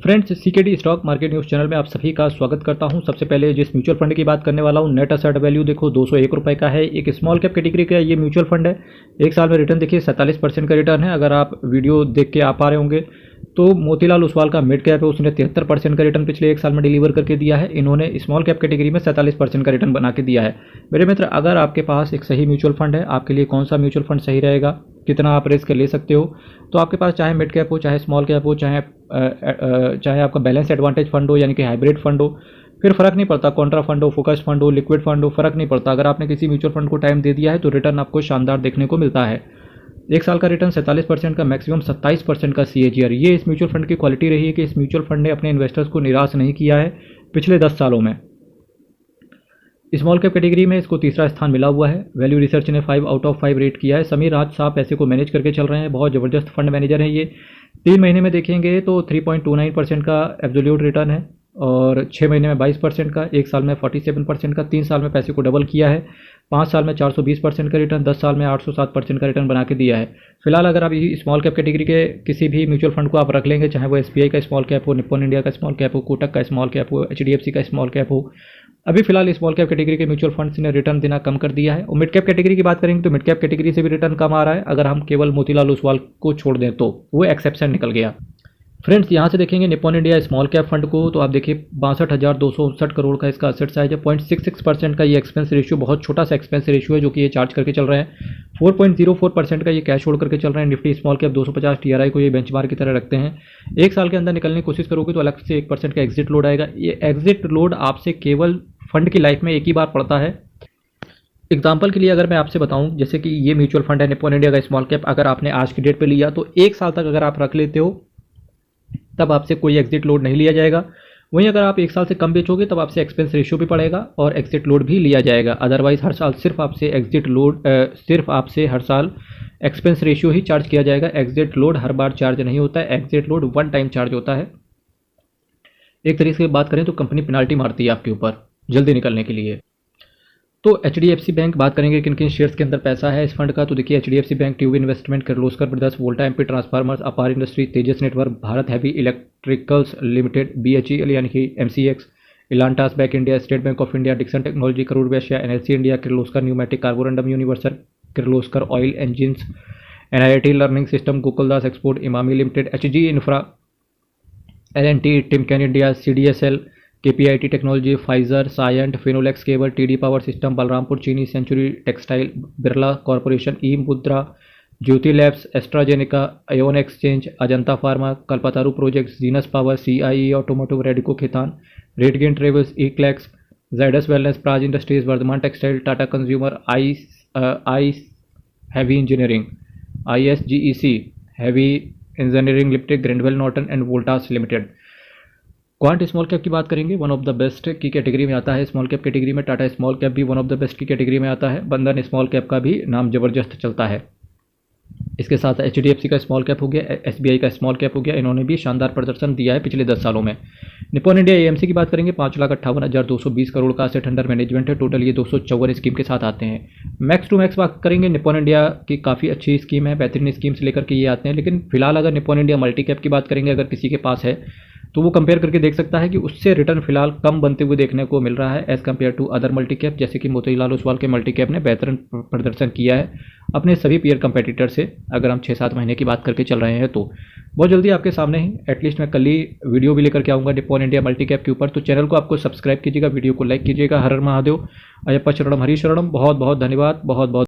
Friends, CKD stock market news channel में आप सभी का स्वागत करता हूं। सबसे पहले जिस म्यूचुअल फंड की बात करने वाला हूं, नेट असेट वैल्यू देखो 201 रुपये का है। एक स्मॉल कैप कैटेगरी का ये म्यूचुअल फंड है। एक साल में रिटर्न देखिए 47% का रिटर्न है। अगर आप वीडियो देख के आ पा रहे होंगे तो मोतीलाल ओसवाल का मिड कैप है, उसने 73% का रिटर्न पिछले एक साल में डिलीवर करके दिया है। इन्होंने स्मॉल कैप कैटेगरी में 47% का रिटर्न बना के दिया है। मेरे मित्र, अगर आपके पास एक सही म्यूचुअल फंड है, आपके लिए कौन सा म्यूचुअल फंड सही रहेगा, कितना आप रिस्क ले सकते हो, तो आपके पास चाहे मिड कैप हो, चाहे स्मॉल कैप हो, चाहे आपका बैलेंस एडवांटेज फंड हो यानी कि हाइब्रिड फंड हो, फिर फ़र्क नहीं पड़ता, कॉन्ट्रा फंड हो, फोकस्ड फंड हो, लिक्विड फंड हो, फ़र्क नहीं पड़ता। अगर आपने किसी म्यूचुअल फंड को टाइम दे दिया है तो रिटर्न आपको शानदार देखने को मिलता है। एक साल का रिटर्न 47% का, मैक्सिमम 27% का CAGR। ये इस म्यूचुअल फंड की क्वालिटी रही है कि इस म्यूचुअल फंड ने अपने इन्वेस्टर्स को निराश नहीं किया है पिछले 10 सालों में। स्मॉल कैप कैटेगरी में इसको तीसरा स्थान मिला हुआ है। वैल्यू रिसर्च ने 5 आउट ऑफ 5 रेट किया है। समीर राज साहब पैसे को मैनेज करके चल रहे हैं, बहुत ज़बरदस्त फंड मैनेजर हैं ये। 3 महीने में देखेंगे तो 3.29% का एब्सोल्यूट रिटर्न है और 6 महीने में 22% का, एक साल में 47% का, 3 साल में पैसे को डबल किया है, 5 साल में 420% का रिटर्न, 10 साल में 807% का रिटर्न बना के दिया है। फिलहाल अगर आप स्मॉल कैप कैटेगरी के किसी भी म्यूचुअल फंड को आप रख लेंगे, चाहे वो SBI का स्मॉल कैप हो, निप्पॉन इंडिया का स्मॉल कैप हो, कोटक का स्मॉल कैप हो, HDFC का स्मॉल कैप हो, अभी फिलहाल स्मॉल कैप कैटेगरी के म्यूचुअल फंड्स ने रिटर्न देना कम कर दिया है। और मिड कैप कैटेगरी की बात करेंगे तो मिड कैप कैटेगरी से भी रिटर्न कम आ रहा है। अगर हम केवल मोतीलाल ओसवाल को छोड़ दें तो वो एक्सेप्शन निकल गया। फ्रेंड्स, यहाँ से देखेंगे Nippon India small cap fund को तो आप देखिए 62,259 करोड़ का इसका असेट साइज है। 0.66% का ये एक्सपेंस रेशियो, बहुत छोटा सा एक्सपेंस रेशियो है जो कि ये चार्ज करके चल रहे हैं। 4.04% का ये कैश होल्ड करके चल रहे हैं। निफ्टी स्मॉल कैप 250 TRI को ये बेंचमार्क की तरह रखते हैं। एक साल के अंदर निकलने की कोशिश करोगे तो अलग से 1% का एग्जिट लोड आएगा। ये एग्जिट लोड आपसे केवल फंड की लाइफ में एक ही बार पड़ता है। एग्जाम्पल के लिए अगर मैं आपसे बताऊं, जैसे कि ये म्यूचुअल फंड है निप्पॉन इंडिया का स्मॉल कैप, अगर आपने आज की डेट पे लिया तो एक साल तक अगर आप रख लेते हो तब आपसे कोई एग्जिट लोड नहीं लिया जाएगा। वहीं अगर आप एक साल से कम बेचोगे तब आपसे एक्सपेंस रेशियो भी पड़ेगा और एग्जिट लोड भी लिया जाएगा। अदरवाइज हर साल सिर्फ आपसे हर साल एक्सपेंस रेशियो ही चार्ज किया जाएगा। एग्जिट लोड हर बार चार्ज नहीं होता है, exit load one time charge होता है। एक तरीके से बात करें तो कंपनी पेनाल्टी मारती है आपके ऊपर जल्दी निकलने के लिए। तो HDFC बैंक, बात करेंगे किन किन शेयर्स के अंदर पैसा है इस फंड का, तो देखिए HDFC bank, tube investment, Kirloskar brothers, Volta MP transformers, Apar industry, Tejas network, Bharat heavy electricals limited, BHEL यानी कि MCX, Elantas bank India, state bank of India, Dixon technology, Karur Vysya, NLC India, Kirloskar pneumatic, carborundum universal, Kirloskar oil engines, NIIT learning system, Gokaldas export, Emami limited, HG infra, L&T, Timken India, CDSL, KPIT technology, Pfizer, Cyient, Finolex cable, TD power system, Balrampur Chini, century textile, Birla corporation, E Mudra, Jyothy labs, AstraZeneca, Ion exchange, Ajanta pharma, Kalpataru projects, Genus power, CIE automotive, Radico Khaitan, RateGain travels, E-क्लैक्स, Zydus wellness, Praj industries, Vardhman textile, Tata consumer, I heavy engineering, ISGEC heavy engineering limited, Grindwell Norton and Voltas limited. Quant small cap की बात करेंगे, one of the best की category में आता है small cap category में। Tata small cap भी वन ऑफ द बेस्ट की कैटेगरी में आता है। बंधन स्मॉल कैप का भी नाम जबरदस्त चलता है। इसके साथ HDFC का स्मॉल कैप हो गया, SBI का स्मॉल कैप हो गया, इन्होंने भी शानदार प्रदर्शन दिया है पिछले 10 सालों में। निप्पॉन इंडिया AMC की बात करेंगे, 5,58,220 करोड़ का असेट अंडर मैनेजमेंट है। टोटल ये 254 स्कीम के साथ आते हैं। मैक्स टू मैक्स बात करेंगे, निप्पॉन इंडिया की काफ़ी अच्छी स्कीम है, बेहतरीन स्कीम से लेकर के ये आते हैं। लेकिन फिलहाल अगर निप्पॉन इंडिया मल्टी कैप की बात करेंगे, अगर किसी के पास है तो वो कंपेयर करके देख सकता है कि उससे रिटर्न फिलहाल कम बनते हुए देखने को मिल रहा है as compare to other multi cap, जैसे कि मोतीलाल ओसवाल के मल्टी कैप ने बेहतरीन प्रदर्शन किया है अपने सभी पीयर कंपेटिटर से। अगर हम 6-7 महीने की बात करके चल रहे हैं तो बहुत जल्दी आपके सामने ही, एटलीस्ट मैं कल ही वीडियो भी लेकर के आऊँगा निप्पॉन इंडिया मल्टी कैप के ऊपर। तो चैनल को आपको सब्सक्राइब कीजिएगा, वीडियो को लाइक कीजिएगा। हर हर महादेव, अयप्पा शरणम, हरी शरणम। बहुत बहुत धन्यवाद, बहुत बहुत